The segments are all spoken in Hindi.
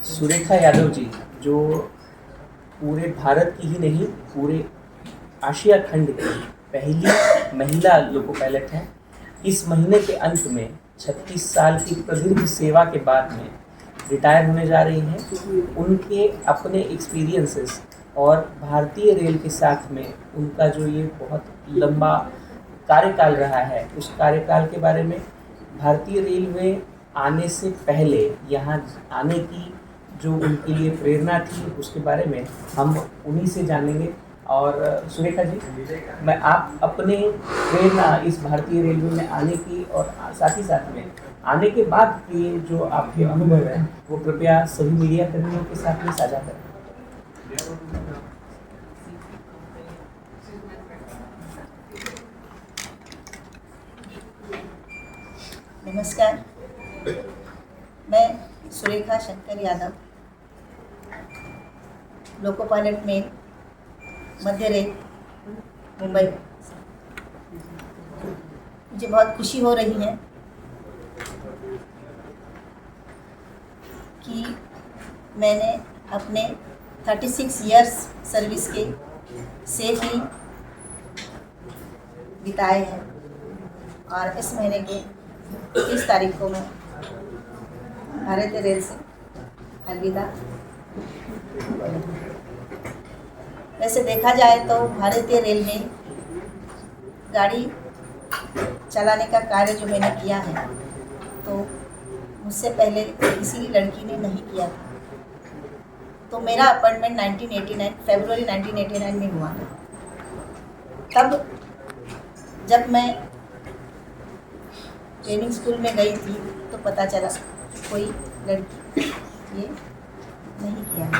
सुरेखा यादव जी जो पूरे भारत की ही नहीं पूरे आशिया खंड की पहली महिला लोको पायलट हैं। इस महीने के अंत में 36 साल की प्रदीर्घ सेवा के बाद में रिटायर होने जा रही हैं। उनके अपने एक्सपीरियंसेस और भारतीय रेल के साथ में उनका जो ये बहुत लंबा कार्यकाल रहा है, उस कार्यकाल के बारे में, भारतीय रेल में आने से पहले यहाँ आने की जो उनके लिए प्रेरणा थी, उसके बारे में हम उन्हीं से जानेंगे। और सुरेखा जी, मैं आप अपने प्रेरणा इस भारतीय रेलवे में आने की और साथ ही साथ में आने के बाद के जो आपके अनुभव हैं वो कृपया सभी मीडिया कर्मियों के साथ में साझा करें। नमस्कार, मैं सुरेखा शंकर यादव, लोको पायलट में मध्य रेल मुंबई। मुझे बहुत खुशी हो रही है कि मैंने अपने 36 इयर्स सर्विस के सेफली बिताए हैं और इस महीने के 30 तारीख को मैं भारतीय रेल से अलविदा। वैसे देखा जाए तो भारतीय रेल में गाड़ी चलाने का कार्य जो मैंने किया है तो मुझसे पहले किसी लड़की ने नहीं किया था। तो मेरा अपॉइंटमेंट 1989 फरवरी 1989 में हुआ था। तब जब मैं ट्रेनिंग स्कूल में गई थी तो पता चला कोई लड़की ये नहीं किया।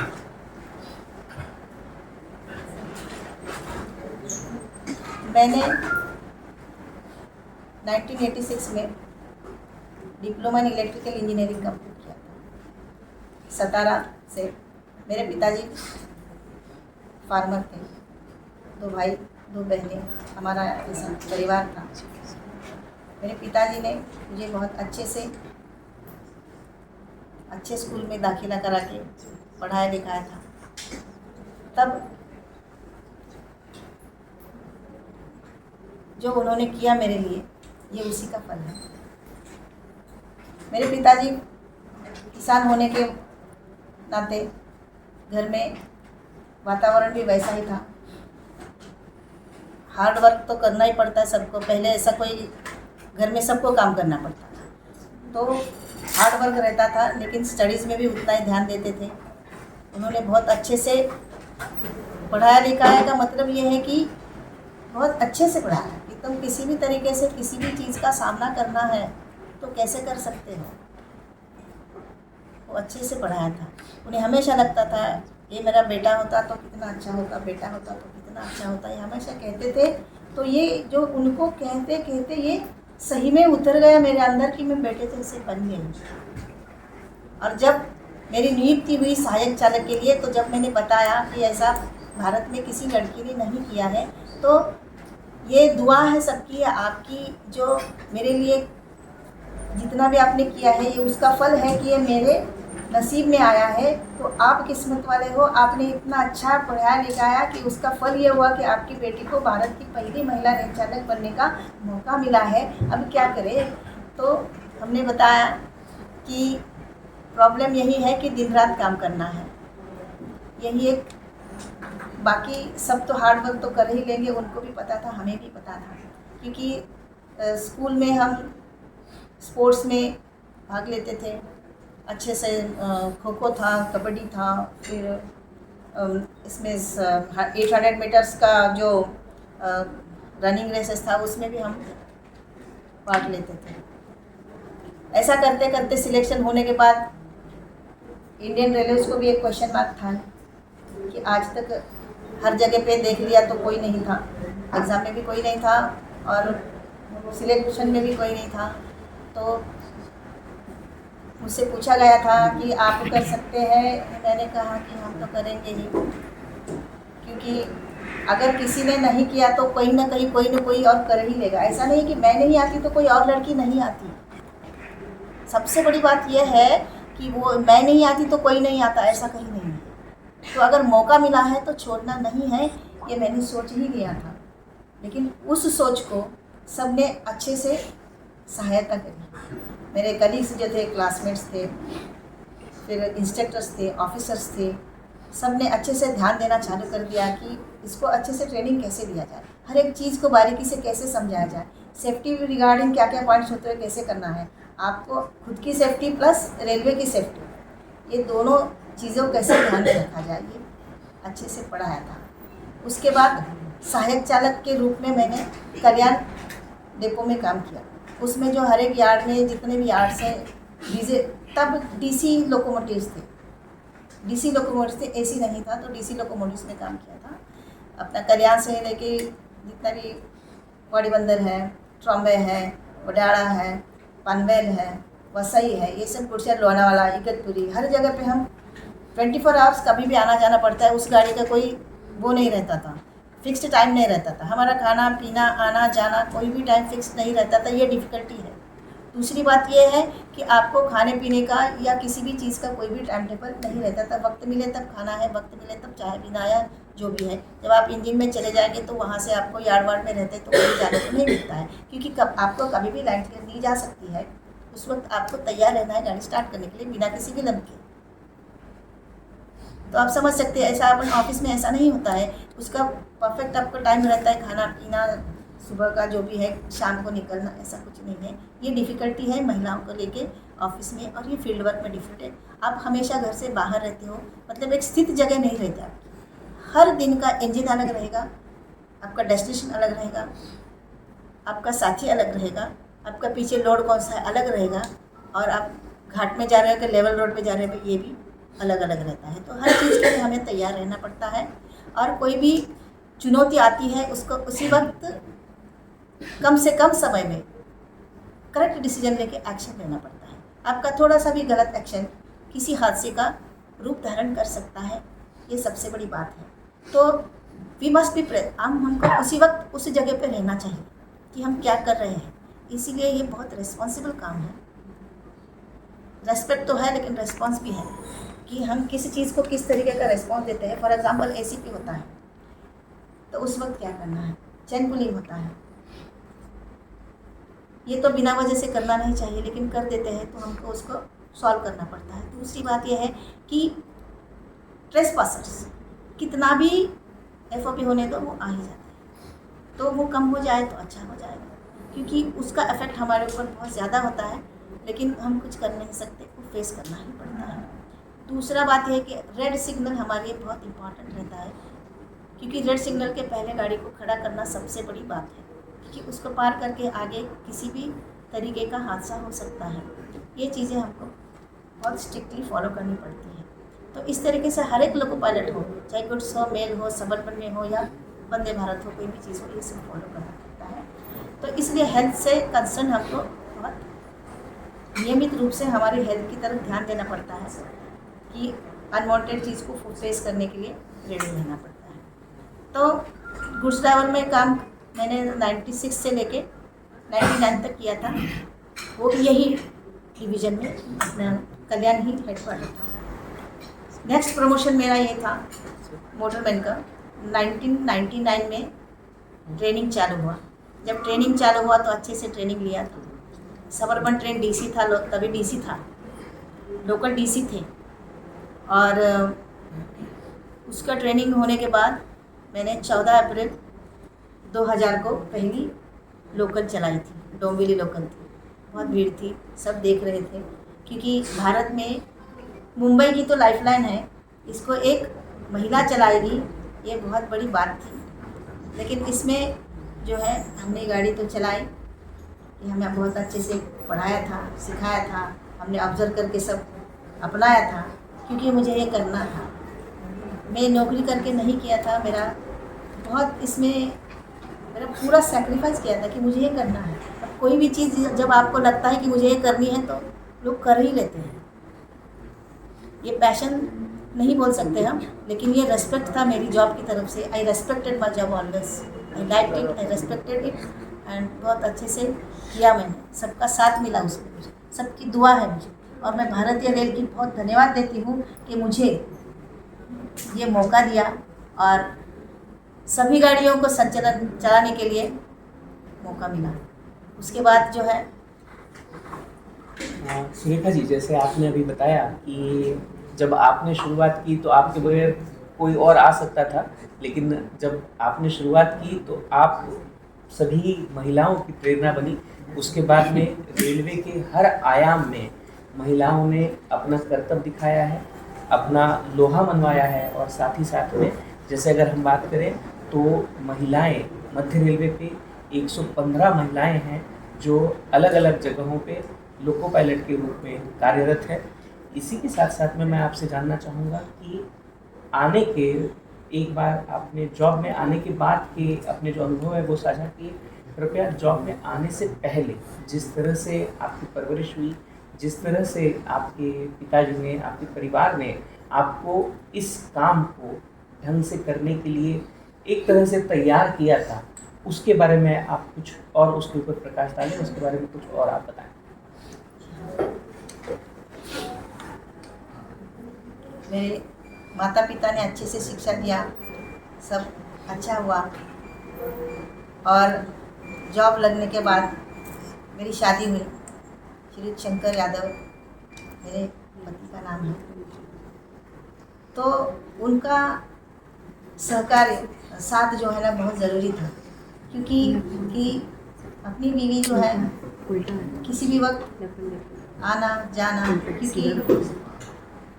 मैंने 1986 में diploma in electrical engineering complete किया था सतारा से। मेरे पिताजी फार्मर थे, 2 भाई 2 बहनें, हमारा ऐसा परिवार था। मेरे पिताजी ने मुझे बहुत अच्छे स्कूल में दाखिला करा के पढ़ाया लिखाया था। तब जो उन्होंने किया मेरे लिए, ये उसी का फल है। मेरे पिताजी किसान होने के नाते घर में वातावरण भी वैसा ही था। हार्ड वर्क तो करना ही पड़ता है सबको। पहले ऐसा कोई घर में सबको काम करना पड़ता था, तो हार्ड वर्क रहता था, लेकिन स्टडीज़ में भी उतना ही ध्यान देते थे। उन्होंने बहुत अच्छे से पढ़ाया लिखाया का मतलब ये है कि बहुत अच्छे से पढ़ाया कि तुम किसी भी तरीके से किसी भी चीज़ का सामना करना है तो कैसे कर सकते हो। वो अच्छे से पढ़ाया था। उन्हें हमेशा लगता था ये मेरा बेटा होता तो कितना अच्छा होता, बेटा होता तो कितना अच्छा होता, ये हमेशा कहते थे। तो ये जो उनको कहते कहते ये सही में उतर गया मेरे अंदर कि मैं बेटे जैसे बन गई। और जब मेरी नियुक्ति हुई सहायक चालक के लिए, तो जब मैंने बताया कि ऐसा भारत में किसी लड़की ने नहीं किया है, तो ये दुआ है सबकी, आपकी, जो मेरे लिए जितना भी आपने किया है ये उसका फल है कि ये मेरे नसीब में आया है। तो आप किस्मत वाले हो, आपने इतना अच्छा पढ़ाया लिखाया कि उसका फल ये हुआ कि आपकी बेटी को भारत की पहली महिला रेल चालक बनने का मौका मिला है। अब क्या करें। तो हमने बताया कि प्रॉब्लम यही है कि दिन रात काम करना है, यही एक। बाकी सब तो हार्ड वर्क तो कर ही लेंगे, उनको भी पता था, हमें भी पता था, क्योंकि स्कूल में हम स्पोर्ट्स में भाग लेते थे अच्छे से। खो खो था, कबड्डी था, फिर इसमें 800 मीटर्स का जो रनिंग रेसेस था उसमें भी हम पार्ट लेते थे। ऐसा करते करते सिलेक्शन होने के बाद इंडियन रेलवेज को भी एक क्वेश्चन मार्क था कि आज तक हर जगह पे देख लिया तो कोई नहीं था, एग्ज़ाम में भी कोई नहीं था और सिलेक्शन में भी कोई नहीं था। तो मुझसे पूछा गया था कि आप कर सकते हैं। मैंने कहा कि हम तो करेंगे ही, क्योंकि अगर किसी ने नहीं किया तो कहीं ना कहीं कोई ना कोई और कर ही लेगा। ऐसा नहीं कि मैं नहीं आती तो कोई और लड़की नहीं आती। सबसे बड़ी बात यह है कि वो मैं नहीं आती तो कोई नहीं आता, ऐसा कहीं नहीं है। तो अगर मौका मिला है तो छोड़ना नहीं है, ये मैंने सोच ही लिया था। लेकिन उस सोच को सब ने अच्छे से सहायता करी। मेरे कलीग्स जो थे, क्लासमेट्स थे, फिर इंस्ट्रक्टर्स थे, ऑफिसर्स थे, सब ने अच्छे से ध्यान देना चालू कर दिया कि इसको अच्छे से ट्रेनिंग कैसे दिया जाए, हर एक चीज़ को बारीकी से कैसे समझाया जाए, सेफ्टी रिगार्डिंग क्या क्या पॉइंट्स होते हैं, कैसे करना है, आपको खुद की सेफ्टी प्लस रेलवे की सेफ्टी, ये दोनों चीज़ों को कैसे ध्यान में रखा जाए, ये अच्छे से पढ़ाया था। उसके बाद सहायक चालक के रूप में मैंने कल्याण डिपो में काम किया। उसमें जो हर एक यार्ड में जितने भी यार्ड्स हैं, डीजे तब डीसी लोकोमोटिव्स थे, एसी नहीं था, तो डीसी लोकोमोटिव्स में काम किया था। अपना कल्याण से लेके जितना भी बड़ी बंदर है, ट्रॉम्बे है, वडाड़ा है, पनवेल है, वसई है, ये सब कुर्सियाँ, लोनावाला, इगतपुरी, हर जगह पे हम 24 आवर्स कभी भी आना जाना पड़ता है। उस गाड़ी का कोई वो नहीं रहता था, फिक्स्ड टाइम नहीं रहता था। हमारा खाना पीना, आना जाना, कोई भी टाइम फिक्स नहीं रहता था, ये डिफ़िकल्टी है। दूसरी बात ये है कि आपको खाने पीने का या किसी भी चीज़ का कोई भी टाइम टेबल नहीं रहता था। वक्त मिले तब खाना है, वक्त मिले तब चाय पीना या जो भी है। जब आप इंजन में चले जाएंगे तो वहाँ से आपको यार्ड वार्ड में रहते तो कहीं जाने को नहीं मिलता है, क्योंकि आपको कभी भी लाइन क्लियर दी जा सकती है। उस वक्त आपको तैयार रहना है गाड़ी स्टार्ट करने के लिए बिना किसी विलम्ब के। तो आप समझ सकते हैं, ऐसा अपन ऑफिस में ऐसा नहीं होता है। उसका परफेक्ट आपका टाइम रहता है, खाना पीना, सुबह का जो भी है, शाम को निकलना, ऐसा कुछ नहीं है। ये डिफ़िकल्टी है महिलाओं को लेके ऑफिस में, और ये फील्ड वर्क में डिफरेंट है। आप हमेशा घर से बाहर रहते हो, मतलब एक स्थित जगह नहीं रहते आपकी। हर दिन का इंजन अलग रहेगा, आपका डेस्टिनेशन अलग रहेगा, आपका साथी अलग रहेगा, आपका पीछे लोड कौन सा है अलग रहेगा, और आप घाट में जा रहे हो कि लेवल रोड पे जा रहे हो, ये भी अलग अलग रहता है। तो हर चीज़ के लिए हमें तैयार रहना पड़ता है, और कोई भी चुनौती आती है उसको उसी वक्त कम से कम समय में करेक्ट डिसीजन लेके एक्शन लेना पड़ता है। आपका थोड़ा सा भी गलत एक्शन किसी हादसे का रूप धारण कर सकता है, ये सबसे बड़ी बात है। तो वी मस्ट बी हमको उसी वक्त उस जगह पे रहना चाहिए कि हम क्या कर रहे हैं। इसीलिए ये बहुत रिस्पॉन्सिबल काम है। रेस्पेक्ट तो है लेकिन रेस्पॉन्स भी है कि हम किसी चीज़ को किस तरीके का रेस्पॉन्स देते हैं। फॉर एग्जांपल एसीपी होता है तो उस वक्त क्या करना है, चेन पुलिंग होता है, ये तो बिना वजह से करना नहीं चाहिए, लेकिन कर देते हैं तो हमको उसको सॉल्व करना पड़ता है। दूसरी बात यह है कि ट्रेसपासर्स कितना भी एफओपी होने दो वो आ ही जाते हैं, तो वो कम हो जाए तो अच्छा हो जाएगा, क्योंकि उसका इफेक्ट हमारे ऊपर बहुत ज़्यादा होता है, लेकिन हम कुछ कर नहीं सकते, वो फेस करना ही पड़ता है। दूसरा बात यह है कि रेड सिग्नल हमारे लिए बहुत इम्पॉर्टेंट रहता है, क्योंकि रेड सिग्नल के पहले गाड़ी को खड़ा करना सबसे बड़ी बात है, क्योंकि उसको पार करके आगे किसी भी तरीके का हादसा हो सकता है। ये चीज़ें हमको बहुत स्ट्रिक्टली फॉलो करनी पड़ती है। तो इस तरीके से हर एक लोको पायलट हो, चाहे गुड्स हो, मेल हो, सबअर्बन में हो या वंदे भारत हो, कोई भी चीज़ हो, ये सब फॉलो करना पड़ता है। तो इसलिए हेल्थ से कंसर्न हमको बहुत नियमित रूप से हमारी हेल्थ की तरफ ध्यान देना पड़ता है कि अनवांटेड चीज़ को फेस करने के लिए रेडी रहना पड़ता है। तो गुड्स ड्राइवर में काम मैंने 96 से लेके 99 तक किया था, वो भी यही डिवीज़न में अपना कल्याण ही हेडक्वार्टर था। नेक्स्ट प्रमोशन मेरा ये था मोटरमैन का। 1999 में ट्रेनिंग चालू हुआ। जब ट्रेनिंग चालू हुआ तो अच्छे से ट्रेनिंग लिया था। सबअर्बन ट्रेन डीसी था, तभी डीसी था, लोकल डीसी थे, और उसका ट्रेनिंग होने के बाद मैंने 14 अप्रैल 2000 को पहली लोकल चलाई थी, डोंबिवली लोकल थी। बहुत भीड़ थी, सब देख रहे थे, क्योंकि भारत में मुंबई की तो लाइफलाइन है, इसको एक महिला चलाएगी, ये बहुत बड़ी बात थी। लेकिन इसमें जो है हमने गाड़ी तो चलाई, ये हमें बहुत अच्छे से पढ़ाया था, सिखाया था, हमने ऑब्जर्व करके सब अपनाया था, क्योंकि मुझे ये करना था। मैं नौकरी करके नहीं किया था, मेरा बहुत इसमें मेरा पूरा सेक्रीफाइस किया था कि मुझे ये करना है। अब कोई भी चीज़ जब आपको लगता है कि मुझे ये करनी है तो लोग कर ही लेते हैं। ये पैशन नहीं बोल सकते हम, लेकिन ये रेस्पेक्ट था मेरी जॉब की तरफ से। I respected my job always, I like it, I respected it, and बहुत अच्छे से किया मैंने। सबका साथ मिला उसमें, मुझे सबकी दुआ है मुझे। और मैं भारतीय रेल की बहुत धन्यवाद देती हूँ कि मुझे ये मौका दिया और सभी गाड़ियों को संचालन चलाने के लिए मौका मिला। उसके बाद जो है सुरेखा जी, जैसे आपने अभी बताया कि जब आपने शुरुआत की तो आपके बगैर कोई और आ सकता था, लेकिन जब आपने शुरुआत की तो आप सभी महिलाओं की प्रेरणा बनी। उसके बाद में रेलवे के हर आयाम में महिलाओं ने अपना कर्तव्य दिखाया है, अपना लोहा मनवाया है, और साथ ही साथ में जैसे अगर हम बात करें तो महिलाएं मध्य रेलवे पे 115 महिलाएं हैं जो अलग अलग जगहों पे लोको पायलट के रूप में कार्यरत है। इसी के साथ साथ में मैं आपसे जानना चाहूँगा कि आने के एक बार आपने जॉब में आने के बाद के अपने जो अनुभव है वो साझा किए। कृपया जॉब में आने से पहले जिस तरह से आपकी परवरिश हुई, जिस तरह से आपके पिताजी ने, आपके परिवार ने आपको इस काम को ढंग से करने के लिए एक तरह से तैयार किया था, उसके बारे में आप कुछ और उसके ऊपर प्रकाश डालें, उसके बारे में कुछ और आप बताएं। मेरे माता पिता ने अच्छे से शिक्षा दिया, सब अच्छा हुआ और जॉब लगने के बाद मेरी शादी हुई। श्री शंकर यादव मेरे पति का नाम है। तो उनका सहकार्य साथ जो है ना बहुत ज़रूरी था, क्योंकि अपनी बीवी जो है किसी भी वक्त आना जाना, क्योंकि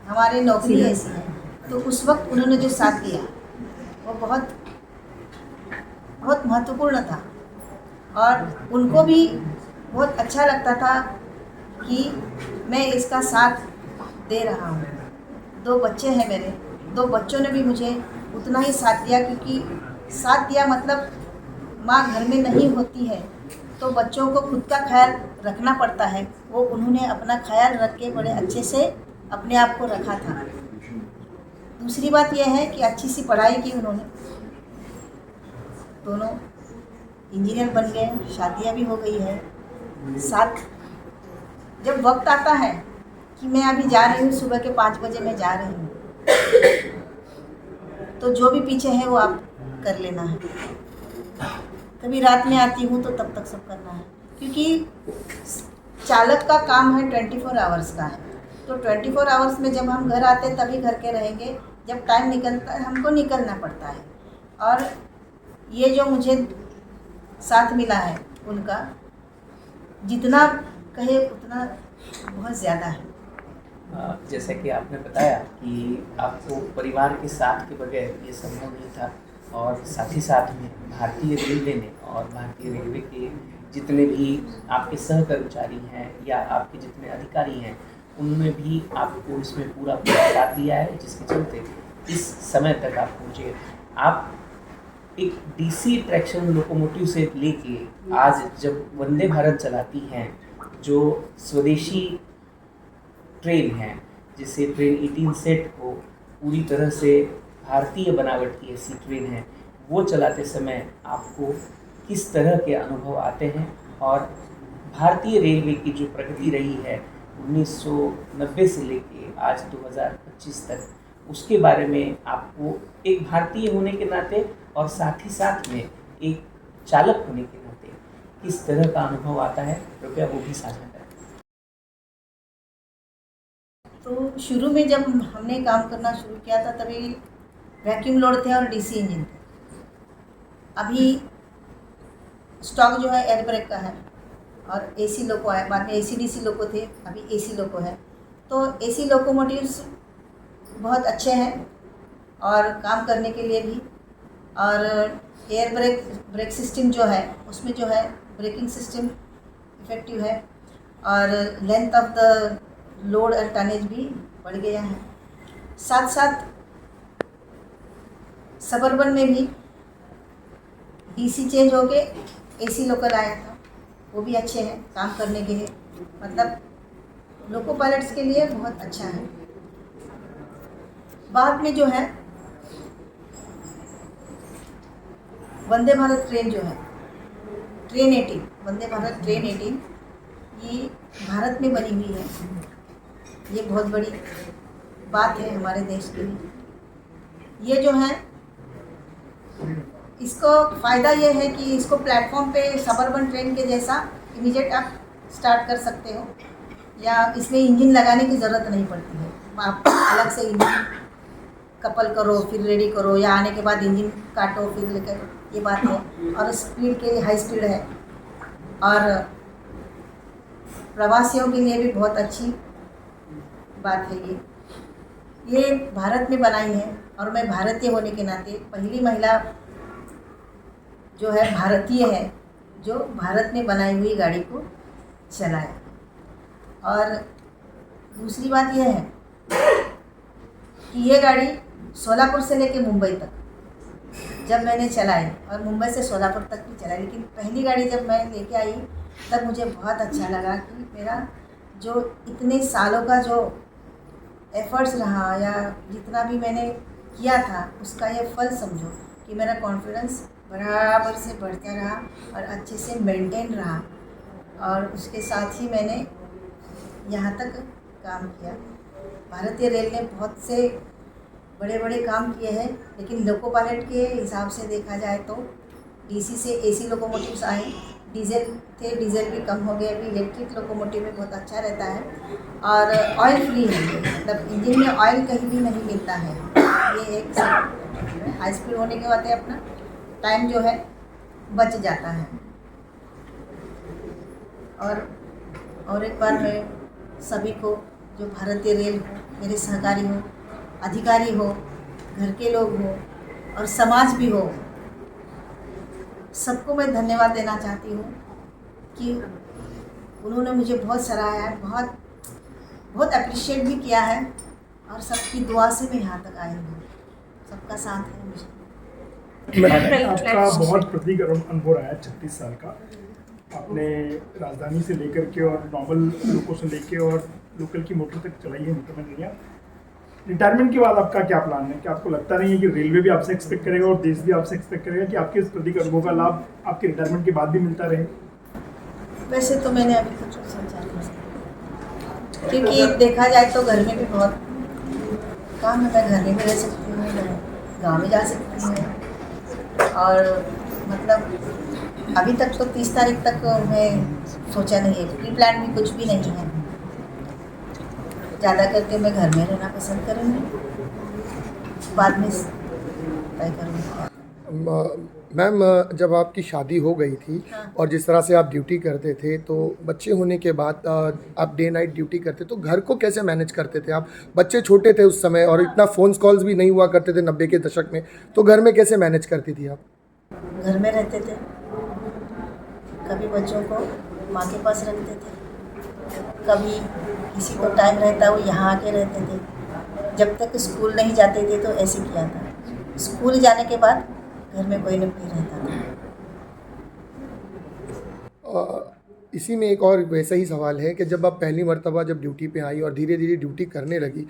हमारे नौकरी ऐसी है, तो उस वक्त उन्होंने जो साथ दिया वो बहुत बहुत महत्वपूर्ण था। और उनको भी बहुत अच्छा लगता था कि मैं इसका साथ दे रहा हूँ। 2 बच्चे हैं मेरे, 2 बच्चों ने भी मुझे उतना ही साथ दिया, क्योंकि साथ दिया मतलब माँ घर में नहीं होती है तो बच्चों को खुद का ख्याल रखना पड़ता है। वो उन्होंने अपना ख्याल रख के बड़े अच्छे से अपने आप को रखा था। दूसरी बात यह है कि अच्छी सी पढ़ाई की उन्होंने, दोनों इंजीनियर बन गए, शादियाँ भी हो गई है। साथ जब वक्त आता है कि मैं अभी जा रही हूँ, सुबह के 5 बजे मैं जा रही हूँ, तो जो भी पीछे है वो आप कर लेना है। कभी रात में आती हूँ तो तब तक सब करना है, क्योंकि चालक का काम है 24 आवर्स का है। तो 24 आवर्स में जब हम घर आते तभी घर के रहेंगे, जब टाइम निकलता है हमको निकलना पड़ता है। और ये जो मुझे साथ मिला है उनका, जितना कहे उतना बहुत ज़्यादा है। जैसा कि आपने बताया कि आपको परिवार के साथ के बगैर ये संभव नहीं था, और साथ ही साथ में भारतीय रेलवे ने और भारतीय रेलवे के जितने भी आपके सहकर्मचारी हैं या आपके जितने अधिकारी हैं, उन्होंने भी आपको इसमें पूरा साथ दिया है, जिसके चलते इस समय तक आप पहुँचे। आप एक डीसी ट्रैक्शन लोकोमोटिव से लेके आज जब वंदे भारत चलाती हैं, जो स्वदेशी ट्रेन है, जिसे ट्रेन 18 सेट को पूरी तरह से भारतीय बनावट की ऐसी ट्रेन है, वो चलाते समय आपको किस तरह के अनुभव आते हैं, और भारतीय रेलवे की जो प्रगति रही है 1990 से लेके आज 2025 तक, उसके बारे में आपको एक भारतीय होने के नाते और साथ ही साथ में एक चालक होने के नाते किस तरह का अनुभव आता है, कृपया वो भी साझा करें। तो शुरू में जब हमने काम करना शुरू किया था तभी वैक्यूम लोड थे और डीसी इंजन थे। अभी स्टॉक जो है एयर ब्रेक का है और एसी लोको है, बाद में एसी डीसी लोको थे, अभी एसी लोको है। तो एसी लोकोमोटिव्स बहुत अच्छे हैं और काम करने के लिए भी, और एयर ब्रेक सिस्टम जो है उसमें जो है ब्रेकिंग सिस्टम इफ़ेक्टिव है, और लेंथ ऑफ द लोड और टनेज भी बढ़ गया है। साथ साथ सबर्बन में भी डीसी चेंज होके एसी लोकल आया था, वो भी अच्छे हैं काम करने के लिए, मतलब लोको पायलट्स के लिए बहुत अच्छा है। बाद में जो है वंदे भारत ट्रेन जो है, ट्रेन 18, वंदे भारत ट्रेन 18, ये भारत में बनी हुई है ये बहुत बड़ी बात है हमारे देश के लिए। ये जो है इसको फ़ायदा ये है कि इसको प्लेटफॉर्म पे सबअर्बन ट्रेन के जैसा इमीडिएट आप स्टार्ट कर सकते हो, या इसमें इंजन लगाने की ज़रूरत नहीं पड़ती है। आप अलग से इंजन कपल करो, फिर रेडी करो, या आने के बाद इंजन काटो फिर लेकर, ये बात है। और स्पीड के लिए हाई स्पीड है, और प्रवासियों के लिए भी बहुत अच्छी बात है ये भारत में बनाई है। और मैं भारतीय होने के नाते पहली महिला जो है भारतीय है जो भारत में बनाई हुई गाड़ी को चलाए। और दूसरी बात यह है कि ये गाड़ी सोलापुर से लेके मुंबई तक जब मैंने चलाई, और मुंबई से सोलापुर तक भी चलाई, लेकिन पहली गाड़ी जब मैं लेके आई तब मुझे बहुत अच्छा लगा कि मेरा जो इतने सालों का जो एफर्ट्स रहा, या जितना भी मैंने किया था उसका ये फल समझो कि मेरा कॉन्फिडेंस बराबर से बढ़ता रहा और अच्छे से मेंटेन रहा। और उसके साथ ही मैंने यहाँ तक काम किया। भारतीय रेल ने बहुत से बड़े बड़े काम किए हैं, लेकिन लोको पायलट के हिसाब से देखा जाए तो डीसी से एसी लोकोमोटिव्स आए, डीजल थे, डीजल भी कम हो गए, अभी इलेक्ट्रिक लोकोमोटिव में बहुत अच्छा रहता है। और ऑयल फ्री है, मतलब इंजन में ऑयल कहीं भी नहीं मिलता है। ये एक हाई स्पीड होने के बाद अपना टाइम जो है बच जाता है। और एक बार मैं सभी को, जो भारतीय रेल हो, मेरे सहकारी हो, अधिकारी हो, घर के लोग हो और समाज भी हो, सबको मैं धन्यवाद देना चाहती हूँ कि उन्होंने मुझे बहुत सराहा है, बहुत अप्रिशिएट भी किया है, और सबकी दुआ से मैं यहाँ तक आई हूँ। सबका साथ है मुझे। आपका बहुत प्रतीक अनुभव रहा है 36 साल का। आपने राजधानी से लेकर के और नॉर्मल लोगों से लेके और लोकल की मोटर तक चलाई है, मोटर में नहीं। रिटायरमेंट के बाद आपका क्या प्लान है? क्या आपको लगता नहीं है कि रेलवे भी आपसे एक्सपेक्ट करेगा और देश भी आपसे एक्सपेक्ट करेगा कि आपके इस प्रतीक अनुभव का लाभ आपके रिटायरमेंट के बाद भी मिलता रहे? वैसे तो मैंने अभी कुछ सोचा नहीं, क्योंकि देखा जाए तो घर में भी बहुत काम है। मैं घर में भी रह सकती हूँ, मैं गाँव में जा सकती हूँ, और मतलब अभी तक तो 30 तारीख तक मैं सोचा नहीं है, प्री प्लान भी कुछ भी नहीं है। ज़्यादा करके मैं घर में रहना पसंद करूँगी, बाद में तय करूँगी। मैम, जब आपकी शादी हो गई थी और जिस तरह से आप ड्यूटी करते थे, तो बच्चे होने के बाद आप डे नाइट ड्यूटी करते, तो घर को कैसे मैनेज करते थे आप? बच्चे छोटे थे उस समय और इतना फ़ोन कॉल्स भी नहीं हुआ करते थे 90 के दशक में, तो घर में कैसे मैनेज करती थी आप? घर में रहते थे, कभी बच्चों को माँ के पास रखते थे, कभी किसी को टाइम रहता वो यहाँ आके रहते थे। जब तक स्कूल नहीं जाते थे तो ऐसे किया था। स्कूल जाने के बाद घर में कोई न कोई रहता था। इसी में एक और वैसा ही सवाल है कि जब आप पहली मर्तबा जब ड्यूटी पे आई और धीरे धीरे ड्यूटी करने लगी,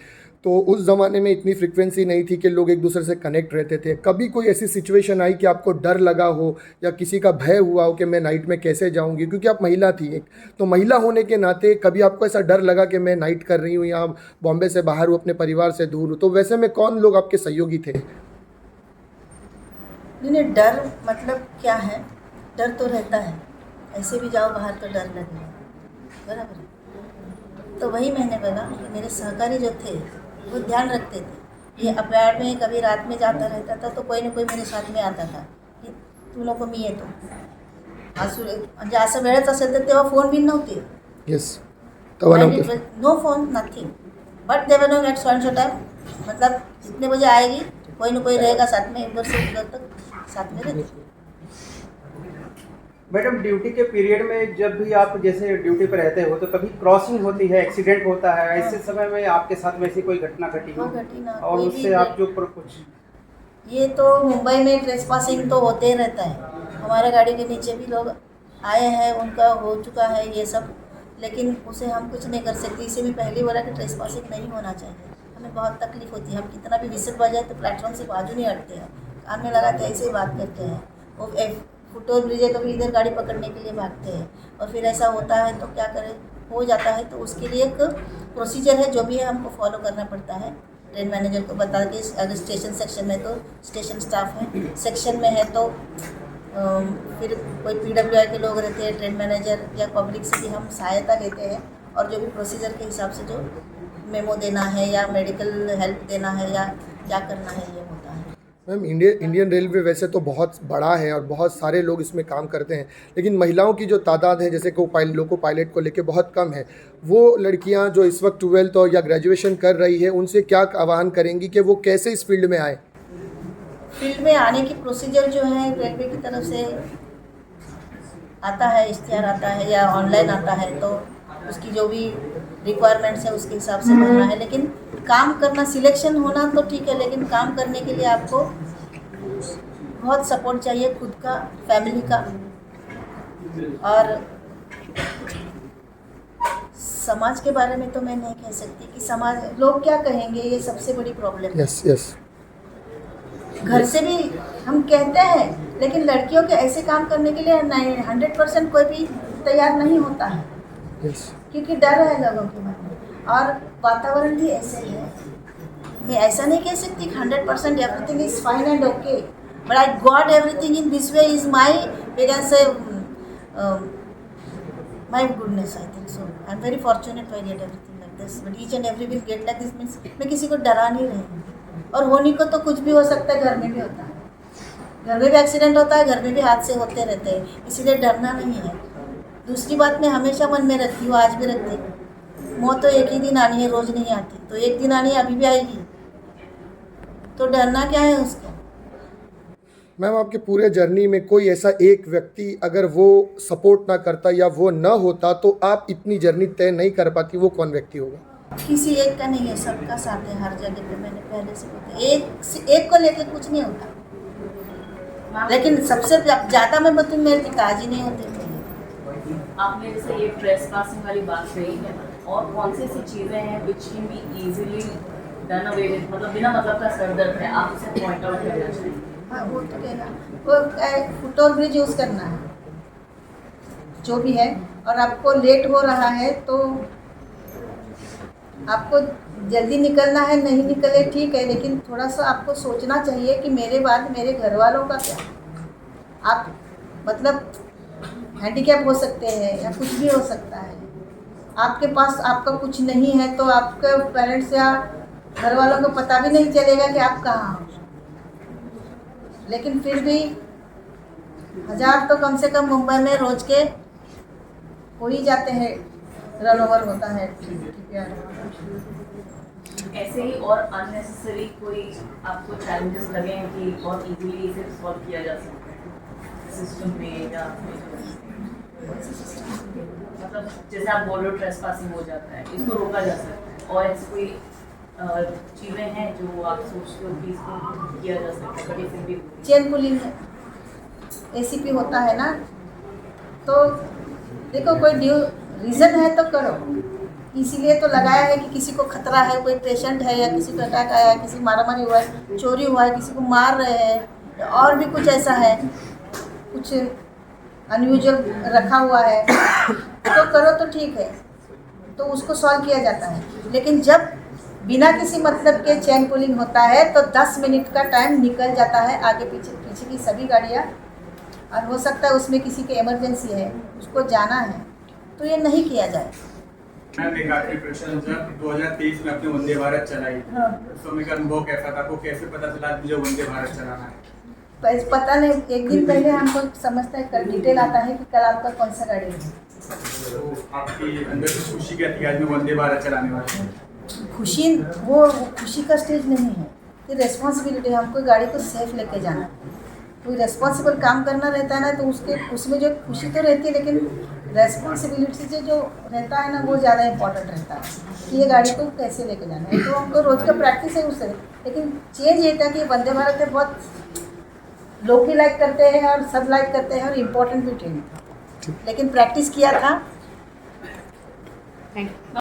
तो उस ज़माने में इतनी फ्रिक्वेंसी नहीं थी कि लोग एक दूसरे से कनेक्ट रहते थे। कभी कोई ऐसी सिचुएशन आई कि आपको डर लगा हो या किसी का भय हुआ हो कि मैं नाइट में कैसे जाऊंगी, क्योंकि आप महिला थी एक, तो महिला होने के नाते कभी आपको ऐसा डर लगा कि मैं नाइट कर रही हूँ या बॉम्बे से बाहर हूँ, अपने परिवार से दूर हूँ, तो वैसे में कौन लोग आपके सहयोगी थे? नहीं, डर मतलब क्या है, डर तो रहता है, ऐसे भी जाओ बाहर तो डर लगेगा, बराबर है। तो वही मैंने बोला कि मेरे सहकारी जो थे वो ध्यान रखते थे। ये अप्रैल में कभी रात में जाता रहता था तो कोई ना कोई मेरे साथ में आता था की तू नको मी येतो, म्हणजे असं वेळच असेल तर तेव्हा फोन बिन नव्हते, no phone nothing, but they were know at so time, मतलब इतने बजे आएगी, कोई ना कोई रहेगा साथ में, उधर से उधर तक साथ में रहते। मैडम, ड्यूटी के पीरियड में जब भी आप जैसे ड्यूटी पर रहते हो तो कभी क्रॉसिंग होती है, एक्सीडेंट होता है, ऐसे समय में आपके साथ में ऐसी कोई घटना घटी हो? घटी ना, और उससे आप जो कुछ, ये तो मुंबई में ट्रेसपासिंग तो होते ही रहता है। हमारे गाड़ी के नीचे भी लोग आए हैं, उनका हो चुका है ये सब, लेकिन उसे हम कुछ नहीं कर सकते। इसे भी पहले बोला कि ट्रेसपासिंग नहीं होना चाहिए, हमें बहुत तकलीफ होती है। हम कितना भी विसिल बजाए तो प्लेटफॉर्म से बाजू नहीं हटते हैं, कान में लगाते हैं, ऐसे ही बात करते हैं। वो फुटओवर ब्रिज है, कभी इधर गाड़ी पकड़ने के लिए भागते हैं, और फिर ऐसा होता है तो क्या करें, हो जाता है। तो उसके लिए एक प्रोसीजर है, जो भी है हमको फॉलो करना पड़ता है। ट्रेन मैनेजर को बता के, अगर स्टेशन सेक्शन में तो स्टेशन स्टाफ है, सेक्शन में है तो फिर कोई PWI के लोग रहते हैं, ट्रेन मैनेजर या पब्लिक से भी हम सहायता लेते हैं, और जो भी प्रोसीजर के हिसाब से जो मेमो देना है या मेडिकल हेल्प देना है या क्या करना है, ये होता है। मैम, इंडियन रेलवे वैसे तो बहुत बड़ा है और बहुत सारे लोग इसमें काम करते हैं, लेकिन महिलाओं की जो तादाद है, जैसे लोको पायलट को लेके बहुत कम है। वो लड़कियां जो इस वक्त 12th और या ग्रेजुएशन कर रही है, उनसे क्या आह्वान करेंगी कि वो कैसे इस फील्ड में आए? फील्ड में आने की प्रोसीजर जो है रेलवे की तरफ से आता है, इश्तिहार आता है या ऑनलाइन आता है, तो उसकी जो भी रिक्वायरमेंट्स है उसके हिसाब से करना है। लेकिन काम करना, सिलेक्शन होना तो ठीक है, लेकिन काम करने के लिए आपको बहुत सपोर्ट चाहिए, खुद का, फैमिली का, और समाज के बारे में तो मैं नहीं कह सकती कि समाज, लोग क्या कहेंगे, ये सबसे बड़ी प्रॉब्लम है। यस। घर से भी हम कहते हैं, लेकिन लड़कियों के ऐसे काम करने के लिए 100% कोई भी तैयार नहीं होता है, यस। क्योंकि डर है लोगों के मन में, और वातावरण भी ऐसे है। मैं ऐसा नहीं कह सकती 100% everything is fine and okay, but I got everything in this way is my, we can say my goodness, I think so. I am very fortunate I get everything like this, but each and every will get like this means मैं किसी को डरा नहीं रही हूँ। और होने को तो कुछ भी हो सकता है, घर में भी होता है, घर में भी एक्सीडेंट होता है, घर में भी हादसे होते रहते हैं, इसीलिए डरना नहीं है। दूसरी बात मैं हमेशा मन में रखती हूँ, आज भी रखती हूँ, मौत तो एक ही दिन आनी है, रोज़ नहीं आती, तो एक दिन आनी है, अभी भी आएगी, तो डरना क्या है उसका। मैम, आपके पूरे जर्नी में कोई ऐसा एक व्यक्ति अगर वो सपोर्ट ना करता या वो ना होता तो आप इतनी जर्नी तय नहीं कर पाती, वो कौन व्यक्ति होगा? किसी एक का नहीं है, सबका साथ है हर जगह पे। मैंने पहले से बताया, एक को लेके कुछ नहीं होता, लेकिन सबसे ज़्यादा मैं बताऊँ, मेरे पिताजी नहीं होते थे। आपने जैसे ये ट्रेसपासिंग वाली बात कही है, और कौन सी ऐसी चीज़ें हैं which can be easily done away with, मतलब बिना मतलब का सरदर्द है, आप उसे पॉइंट आउट करना चाहिए? हाँ, वो तो कहना, वो फुटओवर ब्रिज यूज़ करना है जो भी है, और आपको लेट हो रहा है तो आपको जल्दी निकलना है, नहीं निकले ठीक है, लेकिन थोड़ा सा आपको सोचना चाहिए कि मेरे बाद मेरे घर वालों का क्या। आप मतलब हैंडीकैप हो सकते हैं या कुछ भी हो सकता है, आपके पास आपका कुछ नहीं है, तो आपके पेरेंट्स या घर वालों को पता भी नहीं चलेगा कि आप कहाँ हो। लेकिन फिर भी 1000 तो कम से कम मुंबई में रोज के हो ही जाते हैं, रन ओवर होता है। ऐसे ही और अननेसेसरी कोई आपको चैलेंजेस लगे हैं कि बहुत इजीली इसे सॉल्व किया जा सकता है सिस्टम में, या मतलब जैसे आप बोल रहे हो ट्रेसपासिंग हो जाता है, इसको रोका जा सकता है, और ऐसी कोई चीज़ें हैं जो आप सोचते हो कि इसको किया जा सकता है बट इसे भी? चेन पुलिंग है, ACP होता है ना, तो देखो कोई ड्यू रीज़न है तो करो, इसीलिए तो लगाया है कि किसी को खतरा है, कोई पेशेंट है या किसी को अटैक आया है, किसी को मारामारी हुआ है, चोरी हुआ है, किसी को मार रहे हैं, और भी कुछ ऐसा है, कुछ अनयूजुअल रखा हुआ है, तो करो तो ठीक है, तो उसको सॉल्व किया जाता है। लेकिन जब बिना किसी मतलब के चेन पुलिंग होता है तो 10 मिनट का टाइम निकल जाता है, आगे पीछे की सभी गाड़ियाँ, और हो सकता है उसमें किसी की इमरजेंसी है, उसको जाना है, तो ये नहीं किया जाए। मैम, एक आखिरी प्रश्न, जब 2023 में अपने वंदे भारत चलाई, हाँ। तो मेरा अनुभव कैसा था? आपको कैसे पता चला मुझे वंदे भारत चलाना है? पता नहीं, एक दिन पहले हमको समझता है, कल डिटेल आता है कि कल आपका कौन सा गाड़ी है। तो आपकी अंदर से खुशी क्या थी आज मैं वंदे भारत चलाने वाला हूँ? खुशी, वो खुशी का स्टेज नहीं है, ये रेस्पॉन्सिबिलिटी है, हमको गाड़ी को सेफ लेके जाना है। कोई रेस्पॉन्सिबल काम करना रहता है ना, तो उसमें जो खुशी तो रहती है, लेकिन रेस्पॉन्सिबिलिटी से जो रहता है ना, वो ज़्यादा इम्पोर्टेंट रहता है कि ये गाड़ी को कैसे लेके जाना है। तो हमको रोज़ का प्रैक्टिस है उससे, लेकिन चेंज ये था कि वंदे भारत है, बहुत लोग भी लाइक करते हैं और सब लाइक करते हैं, और इम्पोर्टेंट भी ट्रेन था, लेकिन प्रैक्टिस किया था।